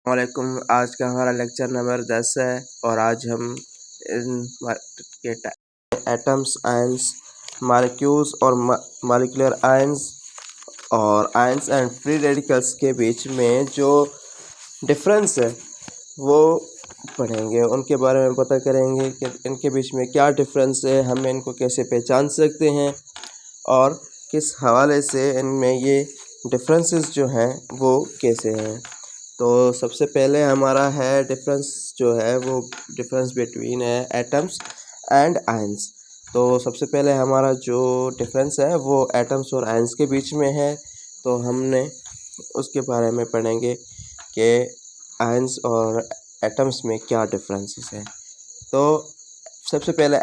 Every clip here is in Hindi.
वालेकुम। आज का हमारा लेक्चर नंबर 10 है और आज हम के एटम्स, आयंस, मॉलिक्यूल्स और मॉलिक्यूलर आयंस और आयंस एंड फ्री रेडिकल्स के बीच में जो डिफरेंस है वो पढ़ेंगे। उनके बारे में पता करेंगे कि इनके बीच में क्या डिफरेंस है, हम इनको कैसे पहचान सकते हैं और किस हवाले से इनमें ये डिफरेंसेस जो हैं वो कैसे हैं। तो सबसे पहले हमारा है डिफरेंस जो है वो डिफरेंस बिटवीन है एटम्स एंड आयंस। तो सबसे पहले हमारा जो डिफरेंस है वो एटम्स और आयंस के बीच में है, तो हमने उसके बारे में पढ़ेंगे कि आयंस और एटम्स में क्या डिफरेंसेस हैं। तो सबसे पहले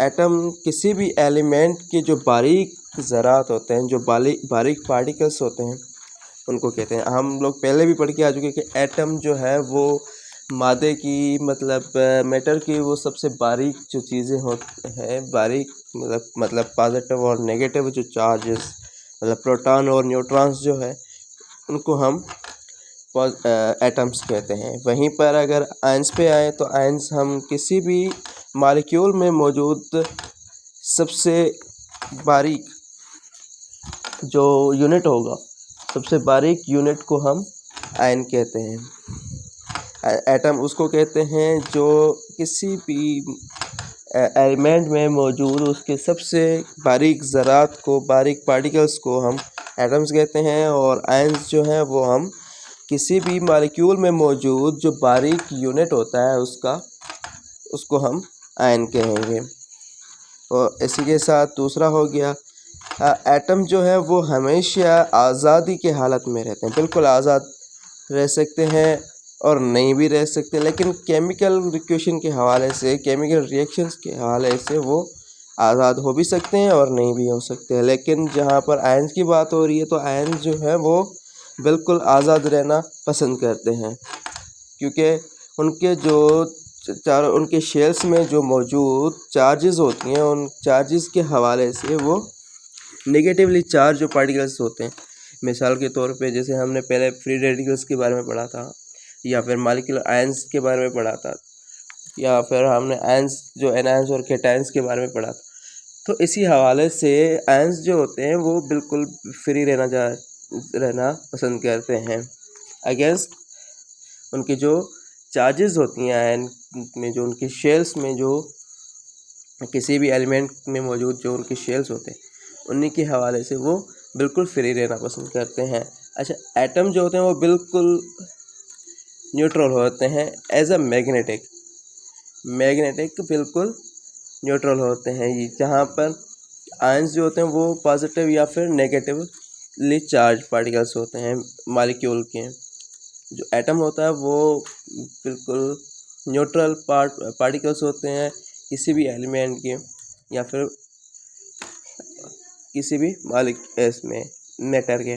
एटम किसी भी एलिमेंट के जो बारीक ज़रात होते हैं, जो बारीक पार्टिकल्स होते हैं, उनको कहते हैं। हम लोग पहले भी पढ़ के आ चुके कि एटम जो है वो मादे की मतलब मैटर की वो सबसे बारीक जो चीज़ें होती हैं, बारीक मतलब पॉजिटिव और नेगेटिव जो चार्जेस मतलब प्रोटॉन और न्यूट्रॉन्स जो है उनको हम एटम्स कहते हैं। वहीं पर अगर आयंस पे आए तो आयंस हम किसी भी मॉलिक्यूल में मौजूद सबसे बारीक जो यूनिट होगा, सबसे बारीक यूनिट को हम आयन कहते हैं। एटम उसको कहते हैं जो किसी भी एलिमेंट में मौजूद उसके सबसे बारीक ज़रात को, बारीक पार्टिकल्स को हम एटम्स कहते हैं। और आयंस जो हैं वो हम किसी भी मॉलिक्यूल में मौजूद जो बारीक यूनिट होता है उसको हम आयन कहेंगे। और इसी के साथ दूसरा हो गया एटम जो है वो हमेशा आज़ादी के हालत में रहते हैं, बिल्कुल आज़ाद रह सकते हैं और नहीं भी रह सकते, लेकिन केमिकल रिएक्शन के हवाले से, केमिकल रिएक्शंस के हवाले से वो आज़ाद हो भी सकते हैं और नहीं भी हो सकते हैं। लेकिन जहाँ पर आयंस की बात हो रही है तो आयंस जो है वो बिल्कुल आज़ाद रहना पसंद करते हैं, क्योंकि उनके जो चारों उनके शेल्स में जो मौजूद चार्जेस होती हैं, उन चार्जेस के हवाले से वो नेगेटिवली चार्ज जो पार्टिकल्स होते हैं, मिसाल के तौर पे जैसे हमने पहले फ्री रेडिकल्स के बारे में पढ़ा था, या फिर मॉलिक्यूलर आयंस के बारे में पढ़ा था, या फिर हमने आयंस जो एनायंस और कैटायंस के बारे में पढ़ा था। तो इसी हवाले से आयंस जो होते हैं वो बिल्कुल फ्री रहना पसंद करते हैं अगेंस्ट उनकी जो चार्जेस होती हैं आयन में, जो उनके शेल्स में, जो किसी भी एलिमेंट में मौजूद जो उनके शेल्स होते हैं उन्हीं के हवाले से वो बिल्कुल फ्री रहना पसंद करते हैं। अच्छा, एटम जो होते हैं वो बिल्कुल न्यूट्रल होते हैं एज अ मैग्नेटिक बिल्कुल न्यूट्रल होते हैं। ये जहाँ पर आयंस जो होते हैं वो पॉजिटिव या फिर नेगेटिवली चार्ज पार्टिकल्स होते हैं मॉलिक्यूल के। जो एटम होता है वो बिल्कुल न्यूट्रल पार्टिकल्स होते हैं किसी भी एलिमेंट के या फिर किसी भी इसमें मैटर के।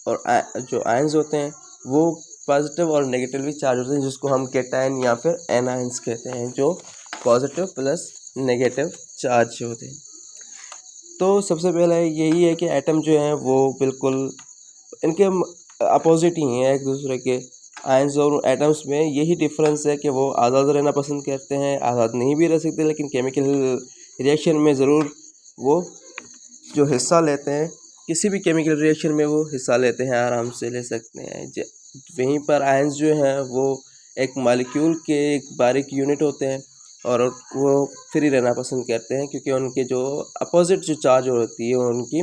और जो आयंस होते हैं वो पॉजिटिव और नेगेटिवली चार्ज होते हैं, जिसको हम कैटायन या फिर एनायंस कहते हैं, जो पॉजिटिव प्लस नेगेटिव चार्ज होते हैं। तो सबसे पहला यही है कि एटम जो है वो बिल्कुल इनके अपोजिट ही हैं एक दूसरे के। आयंस और एटम्स में यही डिफरेंस है कि वो आज़ाद रहना पसंद करते हैं, आज़ाद नहीं भी रह सकते, लेकिन केमिकल रिएक्शन में ज़रूर वो जो हिस्सा लेते हैं, किसी भी केमिकल रिएक्शन में वो हिस्सा लेते हैं, आराम से ले सकते हैं। वहीं पर आयंस जो हैं वो एक मॉलिक्यूल के एक बारीक यूनिट होते हैं और वो फ्री रहना पसंद करते हैं, क्योंकि उनके जो अपोजिट जो चार्ज होती है उनकी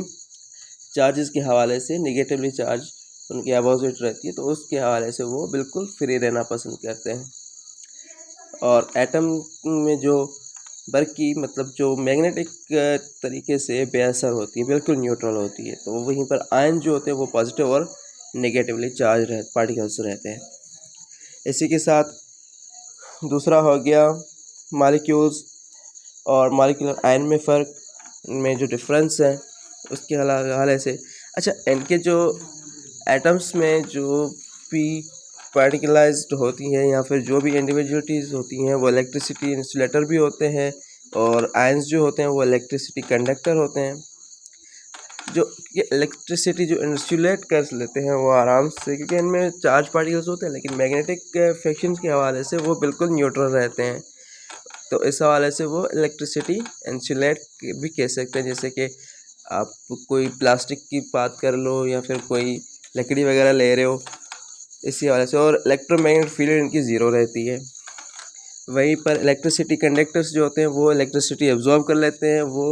चार्जेस के हवाले से नेगेटिवली चार्ज उनके अपोजिट रहती है, तो उसके हवाले से वो बिल्कुल फ्री रहना पसंद करते हैं। और एटम में जो बल्कि मतलब जो मैग्नेटिक तरीके से बेअसर होती है, बिल्कुल न्यूट्रल होती है। तो वहीं पर आयन जो होते हैं वो पॉजिटिव और नेगेटिवली चार्ज पार्टिकल्स रहते हैं। इसी के साथ दूसरा हो गया मॉलिक्यूल्स और मॉलिक्यूलर आयन में फ़र्क में जो डिफरेंस है उसके हवाले से। अच्छा, इनके जो एटम्स में जो भी पार्टिकलाइज्ड होती हैं या फिर जो भी इंडिविजुअलिटीज़ होती हैं वो इलेक्ट्रिसिटी इंसुलेटर भी होते हैं, और आयंस जो होते हैं वो इलेक्ट्रिसिटी कंडक्टर होते हैं। जो इलेक्ट्रिसिटी जो इंसुलेट कर लेते हैं वो आराम से, क्योंकि इनमें चार्ज पार्टिकल्स होते हैं, लेकिन मैग्नेटिक फ्रिक्शन के हवाले से वो बिल्कुल न्यूट्रल रहते हैं। तो इस हवाले से वो इलेक्ट्रिसिटी इंसुलेट भी कह सकते हैं। जैसे कि आप कोई प्लास्टिक की बात कर लो या फिर कोई लकड़ी वगैरह ले रहे हो, इसी हवाले से। और इलेक्ट्रोमैग्नेटिक फील्ड इनकी ज़ीरो रहती है। वहीं पर इलेक्ट्रिसिटी कंडक्टर्स जो होते हैं वो इलेक्ट्रिसिटी एब्जॉर्ब कर लेते हैं। वो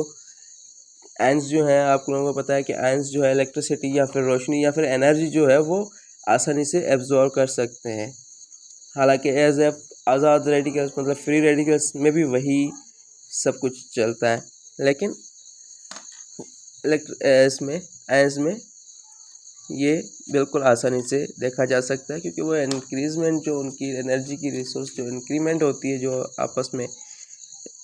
आयंस जो है, आप लोगों को पता है कि आयंस जो है इलेक्ट्रिसिटी या फिर रोशनी या फिर एनर्जी जो है वो आसानी से एब्जॉर्ब कर सकते हैं। हालांकि एज ए आज़ाद रेडिकल्स मतलब फ्री रेडिकल्स में भी वही सब कुछ चलता है, लेकिन इसमें आयंस में ये बिल्कुल आसानी से देखा जा सकता है, क्योंकि वो इंक्रीजमेंट जो उनकी एनर्जी की रिसोर्स जो इंक्रीमेंट होती है जो आपस में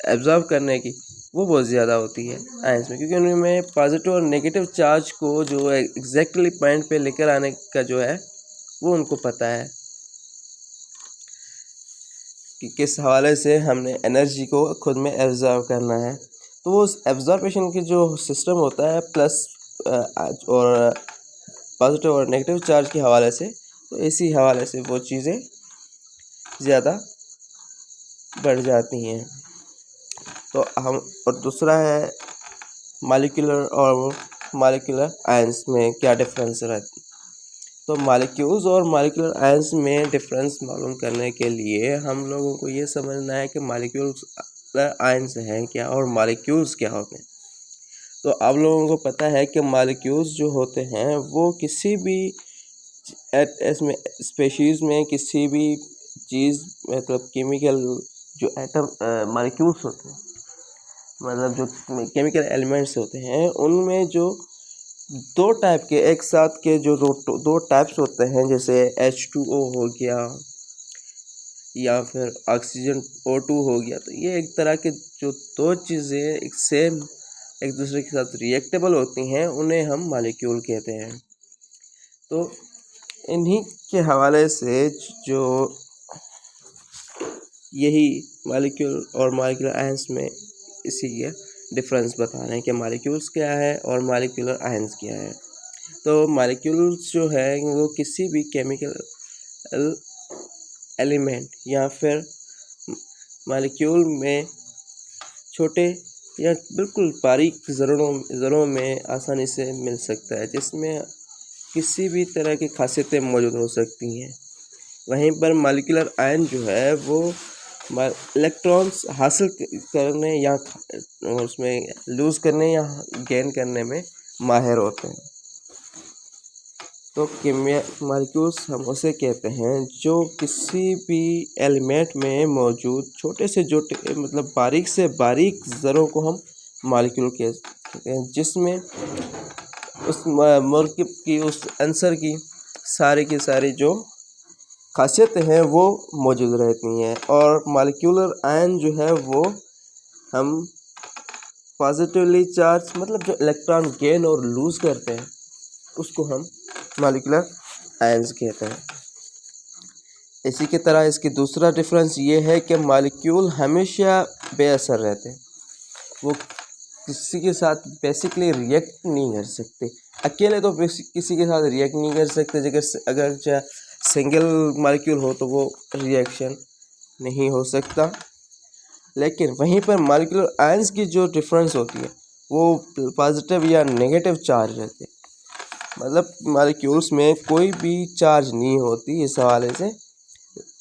एब्जॉर्ब करने की, वो बहुत ज़्यादा होती है आयंस में, क्योंकि उनमें पॉजिटिव और नेगेटिव चार्ज को जो एग्जैक्टली पॉइंट पे लेकर आने का जो है वो उनको पता है कि किस हवाले से हमने एनर्जी को खुद में एब्जॉर्ब करना है। तो वो उस एब्जॉर्बेशन की जो सिस्टम होता है प्लस और पॉजिटिव और नेगेटिव चार्ज के हवाले से, तो इसी हवाले से वो चीज़ें ज़्यादा बढ़ जाती हैं। तो हम और दूसरा है मॉलिक्यूलर और मॉलिक्यूलर आयंस में क्या डिफरेंस रहता है। तो मॉलिक्यूल्स और मॉलिक्यूलर आयंस में डिफरेंस मालूम करने के लिए हम लोगों को ये समझना है कि मॉलिक्यूल्स आयंस हैं क्या और मॉलिक्यूल्स क्या होते हैं। तो आप लोगों को पता है कि मॉलिक्यूल्स जो होते हैं वो किसी भी इसमें स्पेशीज़ में किसी भी चीज़ मतलब केमिकल जो एटम मॉलिक्यूल्स होते हैं, मतलब जो केमिकल एलिमेंट्स होते हैं, उनमें जो दो टाइप के एक साथ के जो दो टाइप्स होते हैं, जैसे H2O हो गया या फिर ऑक्सीजन O2 हो गया, तो ये एक तरह के जो दो चीज़ें एक सेम एक दूसरे के साथ रिएक्टेबल होती हैं, उन्हें हम मॉलिक्यूल कहते हैं। तो इन्हीं के हवाले से जो यही मॉलिक्यूल और मॉलिक्यूलर आयंस में इसी के डिफरेंस बता रहे हैं कि मॉलिक्यूल्स क्या है और मॉलिक्यूलर आयंस क्या है। तो मॉलिक्यूल्स जो है वो किसी भी केमिकल एलिमेंट या फिर मॉलिक्यूल में छोटे या बिल्कुल बारीक ज़रों में आसानी से मिल सकता है, जिसमें किसी भी तरह की खासियतें मौजूद हो सकती हैं। वहीं पर मॉलिक्यूलर आयन जो है वो इलेक्ट्रॉन्स हासिल करने या उसमें लूज़ करने या गेन करने में माहिर होते हैं। तो मॉलिक्यूल्स हम उसे कहते हैं जो किसी भी एलिमेंट में मौजूद छोटे से छोटे मतलब बारीक से बारीक ज़रों को हम मॉलिक्यूल कहते हैं, जिसमें उस मरकब की उस आंसर की सारी जो खासियतें हैं वो मौजूद रहती हैं। और मॉलिक्यूलर आयन जो है वो हम पॉजिटिवली चार्ज मतलब जो इलेक्ट्रॉन गेन और लूज़ करते हैं उसको हम मॉलिक्यूलर आयंस कहते हैं। इसी की तरह इसकी दूसरा डिफरेंस ये है कि मॉलिक्यूल हमेशा बेअसर रहते हैं, वो किसी के साथ बेसिकली रिएक्ट नहीं कर सकते। अकेले तो किसी के साथ रिएक्ट नहीं कर सकते, अगर सिंगल मॉलिक्यूल हो तो वो रिएक्शन नहीं हो सकता। लेकिन वहीं पर मॉलिक्यूलर आयंस की जो डिफरेंस होती है वो पॉजिटिव या नेगेटिव चार्ज रहते हैं, मतलब मॉलिक्यूल्स में कोई भी चार्ज नहीं होती इस हवाले से।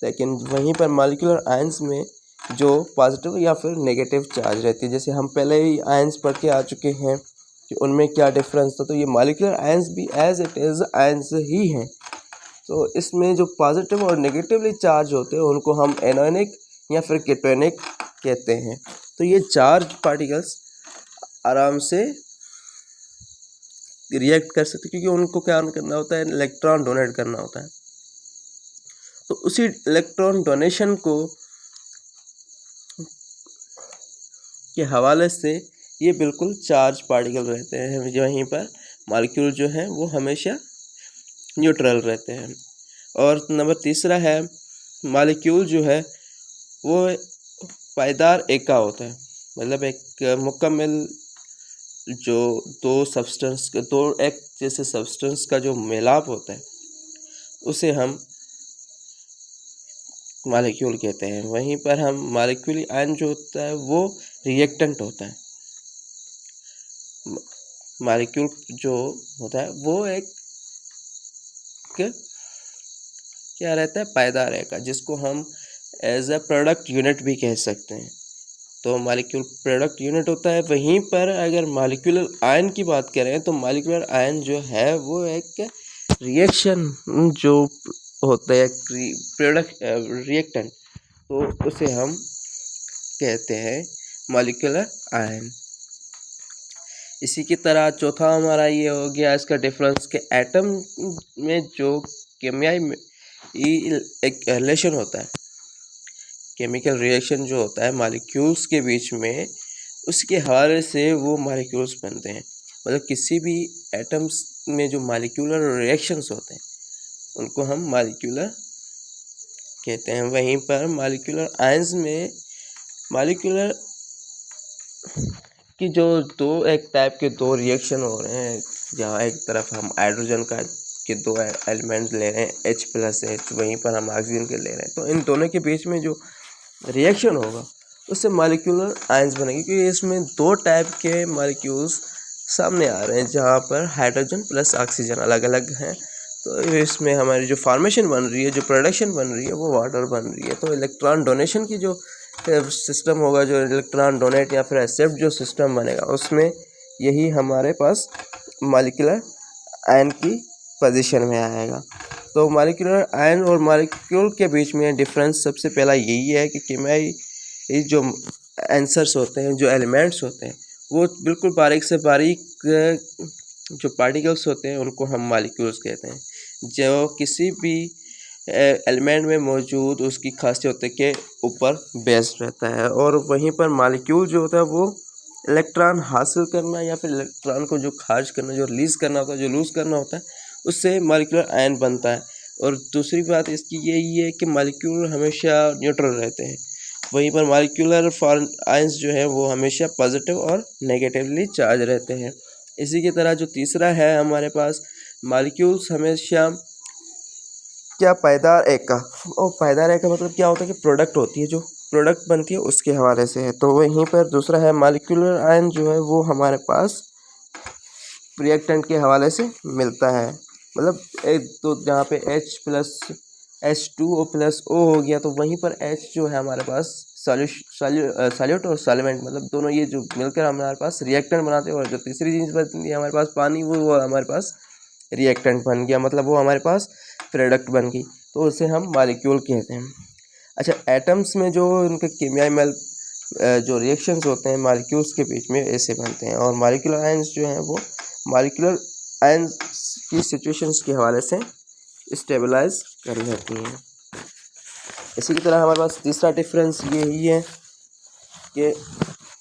लेकिन वहीं पर मॉलिक्यूलर आयंस में जो पॉजिटिव या फिर नेगेटिव चार्ज रहती है, जैसे हम पहले ही आयंस पढ़ के आ चुके हैं कि उनमें क्या डिफरेंस था। तो ये मॉलिक्यूलर आयंस भी एज इट इज़ आयंस ही हैं। तो इसमें जो पॉजिटिव और नेगेटिवली चार्ज होते हैं उनको हम एनोनिक या फिर केटोनिक कहते हैं। तो ये चार्ज पार्टिकल्स आराम से रिएक्ट कर सकते, क्योंकि उनको क्या करना होता है, इलेक्ट्रॉन डोनेट करना होता है। तो उसी इलेक्ट्रॉन डोनेशन को के हवाले से ये बिल्कुल चार्ज पार्टिकल रहते हैं। वहीं पर मॉलिक्यूल जो है वो हमेशा न्यूट्रल रहते हैं। और नंबर तीसरा है मॉलिक्यूल जो है वो पायदार एका होता है, मतलब एक मुकम्मल जो दो एक जैसे सब्सटेंस का जो मेलाप होता है उसे हम मॉलिक्यूल कहते हैं। वहीं पर हम मॉलिक्यूलर आयन जो होता है वो रिएक्टेंट होता है। मॉलिक्यूल जो होता है वो एक क्या रहता है, पायदार रहेगा, जिसको हम एज अ प्रोडक्ट यूनिट भी कह सकते हैं। तो मॉलिक्यूल प्रोडक्ट यूनिट होता है। वहीं पर अगर मॉलिक्यूलर आयन की बात करें तो मॉलिक्यूलर आयन जो है वो एक रिएक्शन जो होता है प्रोडक्ट रिएक्टेंट, तो उसे हम कहते हैं मॉलिक्यूलर आयन। इसी की तरह चौथा हमारा ये हो गया इसका डिफरेंस के एटम में जो केमियाई एक रिलेशन होता है, केमिकल रिएक्शन जो होता है मॉलिक्यूल्स के बीच में, उसके हवाले से वो मॉलिक्यूल्स बनते हैं। मतलब किसी भी एटम्स में जो मॉलिक्यूलर रिएक्शंस होते हैं उनको हम मॉलिक्यूलर कहते हैं। वहीं पर मॉलिक्यूलर आयंस में मॉलिक्यूलर कि जो एक टाइप के दो रिएक्शन हो रहे हैं, जहाँ एक तरफ हम हाइड्रोजन का के दो एलिमेंट्स ले रहे हैं H+H, वहीं पर हम ऑक्सीजन के ले रहे हैं, तो इन दोनों के बीच में जो रिएक्शन होगा उससे मॉलिक्यूलर आयंस बनेंगे, क्योंकि इसमें दो टाइप के मॉलिक्यूल्स सामने आ रहे हैं जहाँ पर हाइड्रोजन प्लस ऑक्सीजन अलग अलग हैं। तो इसमें हमारी जो फॉर्मेशन बन रही है, जो प्रोडक्शन बन रही है, वो वाटर बन रही है। तो इलेक्ट्रॉन डोनेशन की जो सिस्टम होगा, जो इलेक्ट्रॉन डोनेट या फिर एक्सेप्ट जो सिस्टम बनेगा, उसमें यही हमारे पास मॉलिक्यूलर आयन की पोजीशन में आएगा। तो मॉलिक्यूलर आयन और मॉलिक्यूल के बीच में डिफरेंस सबसे पहला यही है कि केमियाई जो आंसर्स होते हैं, जो एलिमेंट्स होते हैं, वो बिल्कुल बारीक से बारीक जो पार्टिकल्स होते हैं उनको हम मॉलिक्यूल्स कहते हैं। जो किसी भी एलिमेंट में मौजूद उसकी खासियत होती है कि ऊपर बेस्ड रहता है, और वहीं पर मॉलिक्यूल जो होता है वो इलेक्ट्रॉन हासिल करना या फिर इलेक्ट्रॉन को जो खारिज करना, जो रिलीज़ करना होता है, जो लूज़ करना होता है, उससे मॉलिक्यूलर आयन बनता है। और दूसरी बात इसकी यही है कि मॉलिक्यूल हमेशा न्यूट्रल रहते हैं। वहीं पर मॉलिक्यूलर आयंस जो है वो हमेशा पॉजिटिव और नेगेटिवली चार्ज रहते हैं। इसी की तरह जो तीसरा है हमारे पास, मॉलिक्यूल्स हमेशा क्या पायदार एक का, और पायदार एक का मतलब क्या होता है कि प्रोडक्ट होती है, जो प्रोडक्ट बनती है उसके हवाले से है। तो वहीं पर दूसरा है मॉलिक्यूलर आयन जो है वो हमारे पास रिएक्टेंट के हवाले से मिलता है। मतलब एक तो जहाँ पे H+H2O+O हो गया, तो वहीं पर H जो है हमारे पास सॉल्यूट और सॉल्वेंट, मतलब दोनों ये जो मिलकर हमारे पास रिएक्टेंट बनाते हैं। और जो तीसरी चीज़ बनती है हमारे पास पानी, वो हमारे पास रिएक्टेंट बन गया, मतलब वो हमारे पास प्रोडक्ट बन गई, तो उसे हम मॉलिक्यूल कहते हैं। अच्छा, एटम्स में जो उनके केमियाई जो रिएक्शंस होते हैं मॉलिक्यूल्स के बीच में, ऐसे बनते हैं। और मॉलिक्यूलर आयंस जो हैं वो मॉलिक्यूलर आयंस की सिचुएशंस के हवाले से स्टेबलाइज कर जाती हैं। इसी की तरह हमारे पास तीसरा डिफरेंस यही है कि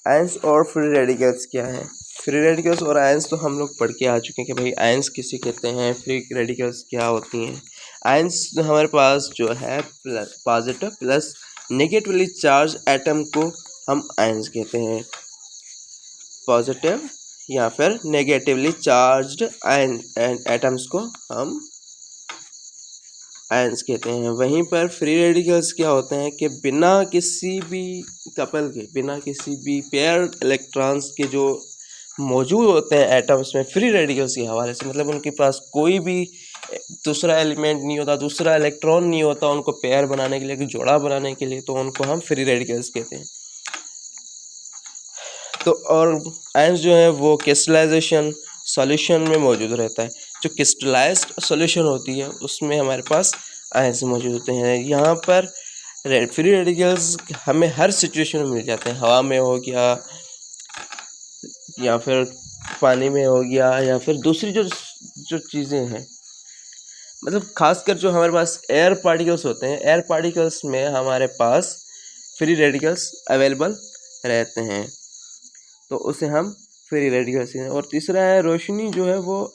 आयंस और फ्री रेडिकल्स क्या है। फ्री रेडिकल्स और आयंस तो हम लोग पढ़ के आ चुके हैं कि भाई आयंस किसे कहते हैं, फ्री रेडिकल्स क्या होती हैं। आयंस हमारे पास जो है positive plus negatively charge atom को हम आयंस कहते हैं। पॉजिटिव या फिर नेगेटिवली चार्ज्ड आयन एटम्स को हम आयंस कहते हैं। वहीं पर फ्री रेडिकल्स क्या होते हैं कि बिना किसी भी कपल के, बिना किसी भी पेयर इलेक्ट्रॉन्स के जो मौजूद होते हैं एटम्स में फ्री रेडिकल्स के हवाले से, मतलब उनके पास कोई भी दूसरा एलिमेंट नहीं होता, दूसरा इलेक्ट्रॉन नहीं होता उनको पेयर बनाने के लिए, जोड़ा बनाने के लिए, तो उनको हम फ्री रेडिकल्स कहते हैं। तो और आयंस जो है वो क्रिस्टलाइजेशन सॉल्यूशन में मौजूद रहता है। जो क्रिस्टलाइज्ड सॉल्यूशन होती है उसमें हमारे पास आयंस मौजूद होते हैं। यहाँ पर फ्री रेडिकल्स हमें हर सिचुएशन में मिल जाते हैं। हवा में हो गया या फिर पानी में हो गया या फिर दूसरी जो जो चीज़ें हैं, मतलब खासकर जो हमारे पास एयर पार्टिकल्स होते हैं, एयर पार्टिकल्स में हमारे पास फ्री रेडिकल्स अवेलेबल रहते हैं, तो उसे हम फ्री रेडिकल्स हैं। और तीसरा है रोशनी, जो है वो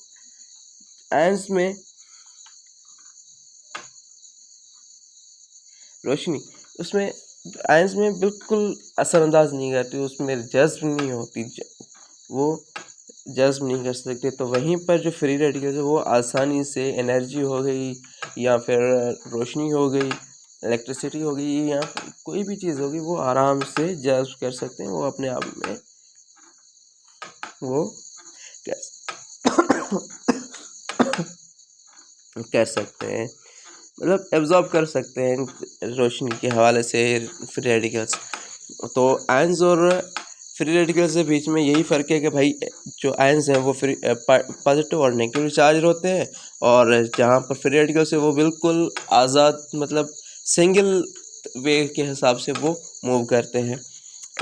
आयंस में रोशनी उसमें आयंस में बिल्कुल असरअंदाज नहीं करती, उसमें जज्ब नहीं होती, वो जज्ब नहीं कर सकते। तो वहीं पर जो फ्री रेडिकल्स है वो आसानी से एनर्जी हो गई या फिर रोशनी हो गई, इलेक्ट्रिसिटी हो गई या कोई भी चीज़ होगी, वो आराम से जज्ब कर सकते हैं, वो अपने आप में वो कर सकते हैं, मतलब एब्जॉर्ब कर सकते हैं रोशनी के हवाले से फ्री रेडिकल्स। तो आयंस और फ्री रेडिकल्स के बीच में यही फ़र्क है कि भाई जो आयंस हैं वो पॉजिटिव और नेगेटिव चार्ज होते हैं, और जहाँ पर फ्री रेडिकल्स है वो बिल्कुल आज़ाद, मतलब सिंगल वे के हिसाब से वो मूव करते हैं।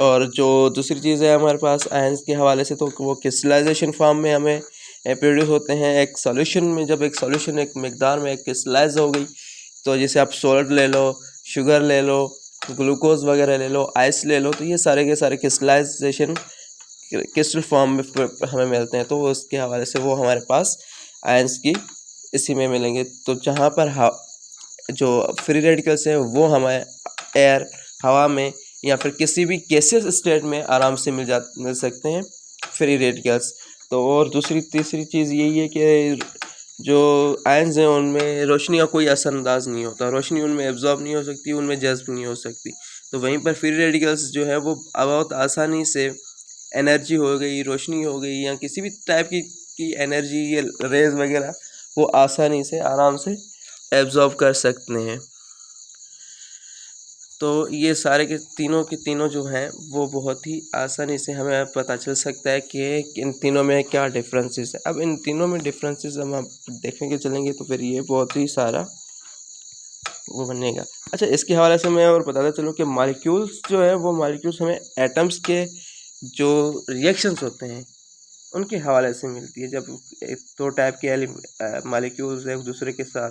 और जो दूसरी चीज़ है हमारे पास आयंस के हवाले से, तो वो क्रिस्टलाइजेशन फॉर्म में हमें प्रोड्यूस होते हैं एक सॉल्यूशन में। जब एक सॉल्यूशन एक मिकदार में क्रिस्टलाइज हो गई, तो जैसे आप सोल्ट ले लो, शुगर ले लो, ग्लूकोज वगैरह ले लो, आइस ले लो, तो ये सारे के सारे क्रिस्टलाइजेशन क्रिस्टल फॉर्म में हमें मिलते हैं। तो उसके हवाले से वो हमारे पास आयंस की इसी में मिलेंगे। तो जहाँ पर जो फ्री रेडिकल्स हैं वो हमें एयर, हवा में या फिर किसी भी गैसियस स्टेट में आराम से मिल सकते हैं फ्री रेडिकल्स। तो और तीसरी चीज़ यही है कि जो आयंस हैं उनमें रोशनी का कोई असरअंदाज नहीं होता, रोशनी उनमें एब्जॉर्ब नहीं हो सकती, उनमें जज्ब नहीं हो सकती। तो वहीं पर फ्री रेडिकल्स जो है वो बहुत आसानी से एनर्जी हो गई, रोशनी हो गई या किसी भी टाइप की एनर्जी या रेज वगैरह, वो आसानी से आराम से एब्जॉर्ब कर सकते हैं। तो ये सारे के तीनों जो हैं वो बहुत ही आसानी से हमें पता चल सकता है कि इन तीनों में क्या डिफरेंसेस है। अब इन तीनों में डिफरेंसेस हम देखने के चलेंगे तो फिर ये बहुत ही सारा वो बनेगा। अच्छा, इसके हवाले से मैं और बताता चलूँ कि मॉलिक्यूल्स जो है वो मॉलिक्यूल्स हमें एटम्स के जो रिएक्शंस होते हैं उनके हवाले से मिलती है। जब दो टाइप के मॉलिक्यूल्स एक दूसरे के साथ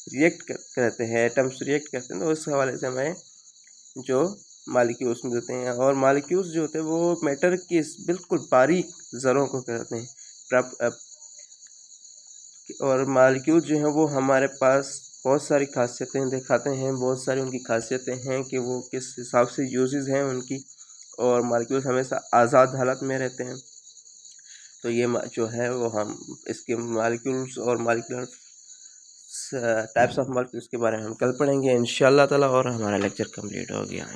रिएक्ट करते हैं, एटम्स रिएक्ट करते हैं, तो उस हवाले से हमें जो मॉलिक्यूल्स मिलते हैं। और मॉलिक्यूल्स जो होते हैं वो मैटर की बिल्कुल बारीक ज़रों को कहते हैं। और मॉलिक्यूल्स जो हैं वो हमारे पास बहुत सारी खासियतें दिखाते हैं, बहुत सारी उनकी खासियतें हैं कि वो किस हिसाब से यूजेस हैं उनकी। और मॉलिक्यूल्स हमेशा आज़ाद हालत में रहते हैं। तो ये जो है वो हम इसके मॉलिक्यूल्स और मॉलिक्यूलर टाइप्स ऑफ मॉलिक्यूल्स के बारे में हम कल पढ़ेंगे इंशाअल्लाह ताला, और हमारा लेक्चर कंप्लीट हो गया।